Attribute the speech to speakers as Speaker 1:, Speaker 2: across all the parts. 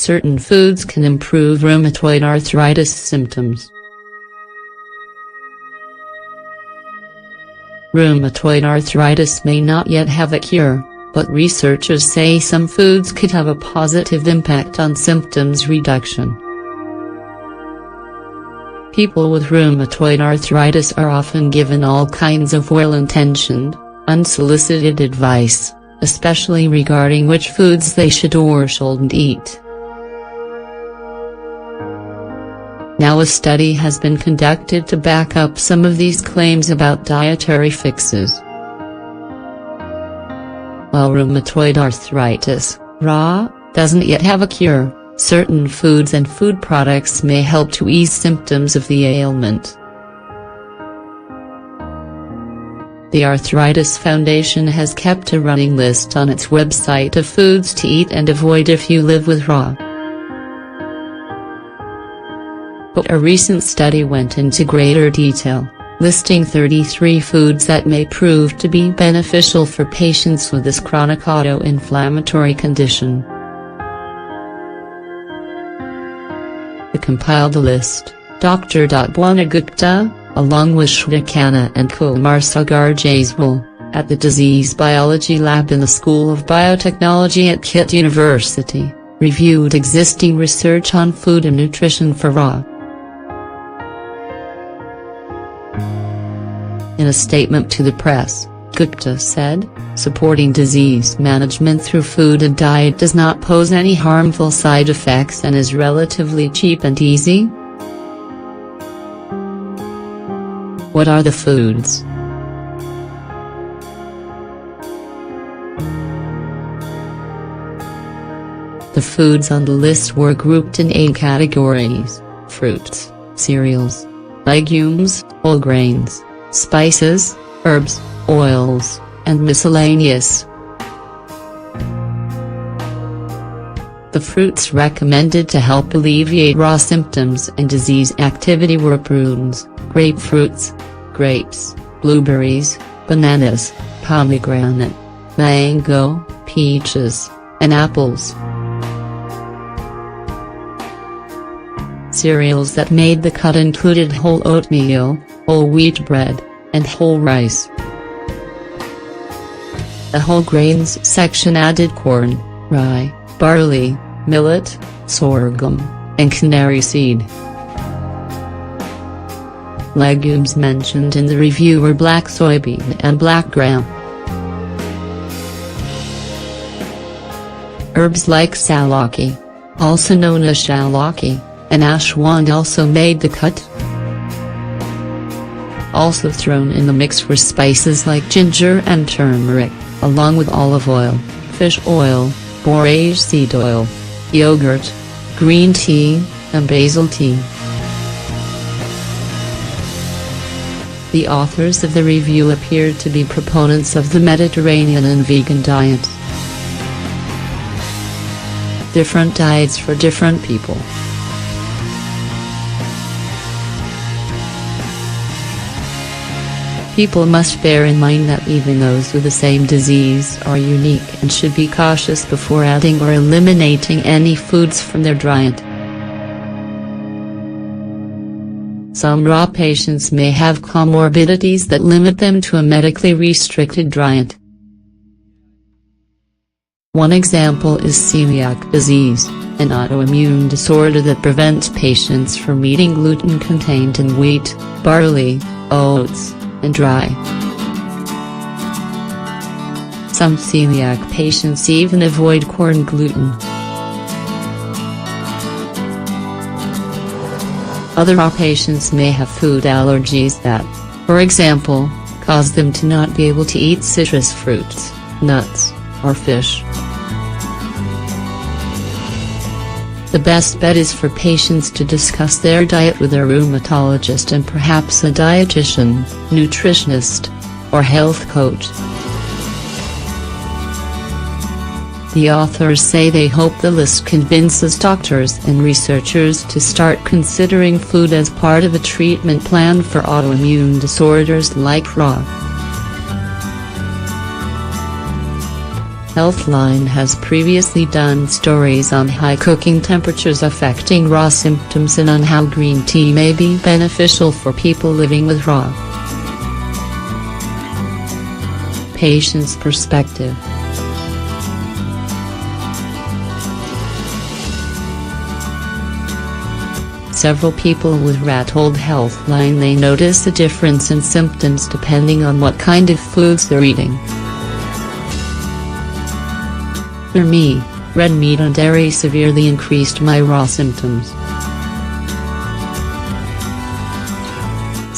Speaker 1: certain foods can improve rheumatoid arthritis symptoms. Rheumatoid arthritis may not yet have a cure, but researchers say some foods could have a positive impact on symptoms reduction. People with rheumatoid arthritis are often given all kinds of well-intentioned, unsolicited advice, especially regarding which foods they should or shouldn't eat. Now a study has been conducted to back up some of these claims about dietary fixes. While rheumatoid arthritis, RA, doesn't yet have a cure, certain foods and food products may help to ease symptoms of the ailment. The Arthritis Foundation has kept a running list on its website of foods to eat and avoid if you live with RA. But a recent study went into greater detail, listing 33 foods that may prove to be beneficial for patients with this chronic auto-inflammatory condition. To compile the list, Dr. Bhavana Gupta, along with Shraddha Khanna and Kumar Sagar Jaiswal, at the Disease Biology Lab in the School of Biotechnology at KIT University, reviewed existing research on food and nutrition for RA. In a statement to the press, Gupta said, supporting disease management through food and diet does not pose any harmful side effects and is relatively cheap and easy. What are the foods? The foods on the list were grouped in 8 categories: fruits, cereals, legumes, whole grains, spices, herbs, oils, and miscellaneous. The fruits recommended to help alleviate RA symptoms and disease activity were prunes, grapefruits, grapes, blueberries, bananas, pomegranate, mango, peaches, and apples. Cereals that made the cut included whole oatmeal, whole wheat bread, and whole rice. The whole grains section added corn, rye, barley, millet, sorghum, and canary seed. Legumes mentioned in the review were black soybean and black gram. Herbs like salaki, also known as shalaki, and ashwand also made the cut. Also thrown in the mix were spices like ginger and turmeric, along with olive oil, fish oil, borage seed oil, yogurt, green tea, and basil tea. The authors of the review appeared to be proponents of the Mediterranean and vegan diet. Different diets for different people. People must bear in mind that even those with the same disease are unique and should be cautious before adding or eliminating any foods from their diet. Some RA patients may have comorbidities that limit them to a medically restricted diet. One example is celiac disease, an autoimmune disorder that prevents patients from eating gluten contained in wheat, barley, oats, and rye. Some celiac patients even avoid corn gluten. Other RA patients may have food allergies that, for example, cause them to not be able to eat citrus fruits, nuts, or fish. The best bet is for patients to discuss their diet with their rheumatologist and perhaps a dietitian, nutritionist, or health coach. The authors say they hope the list convinces doctors and researchers to start considering food as part of a treatment plan for autoimmune disorders like RA. Healthline has previously done stories on high cooking temperatures affecting raw symptoms and on how green tea may be beneficial for people living with raw. Patient's perspective. Several people with RA told Healthline they notice a difference in symptoms depending on what kind of foods they're eating. For me, red meat and dairy severely increased my raw symptoms.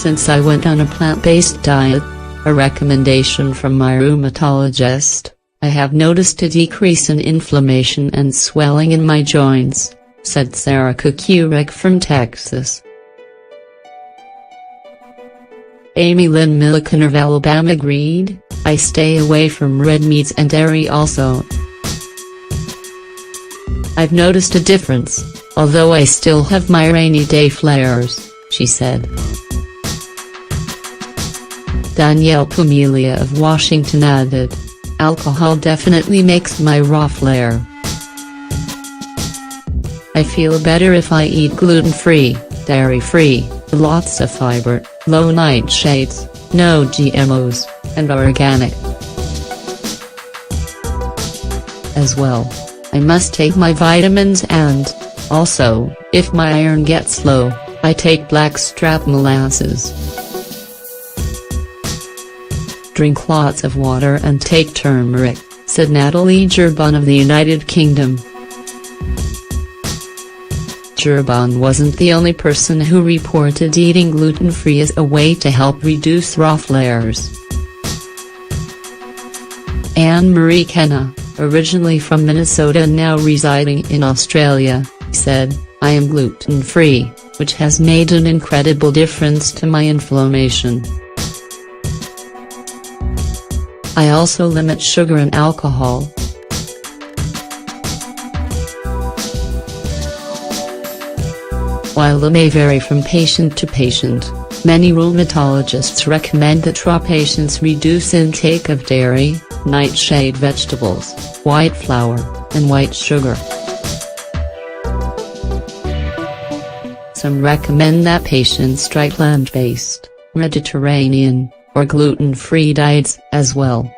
Speaker 1: Since I went on a plant-based diet, a recommendation from my rheumatologist, I have noticed a decrease in inflammation and swelling in my joints, said Sarah Kukurek from Texas. Amy Lynn Milliken of Alabama agreed, I stay away from red meats and dairy also. I've noticed a difference, although I still have my rainy day flares, she said. Danielle Pumelia of Washington added, alcohol definitely makes my raw flare. I feel better if I eat gluten-free, dairy-free, lots of fiber, low nightshades, no GMOs, and organic. As well, I must take my vitamins and, also, if my iron gets low, I take blackstrap molasses. Drink lots of water and take turmeric, said Natalie Gerban of the United Kingdom. Gerban wasn't the only person who reported eating gluten-free as a way to help reduce raw flares. Anne-Marie Kenna, originally from Minnesota and now residing in Australia, said, I am gluten-free, which has made an incredible difference to my inflammation. I also limit sugar and alcohol. While it may vary from patient to patient, many rheumatologists recommend that raw patients reduce intake of dairy, nightshade vegetables, white flour, and white sugar. Some recommend that patients try plant-based, Mediterranean, or gluten-free diets as well.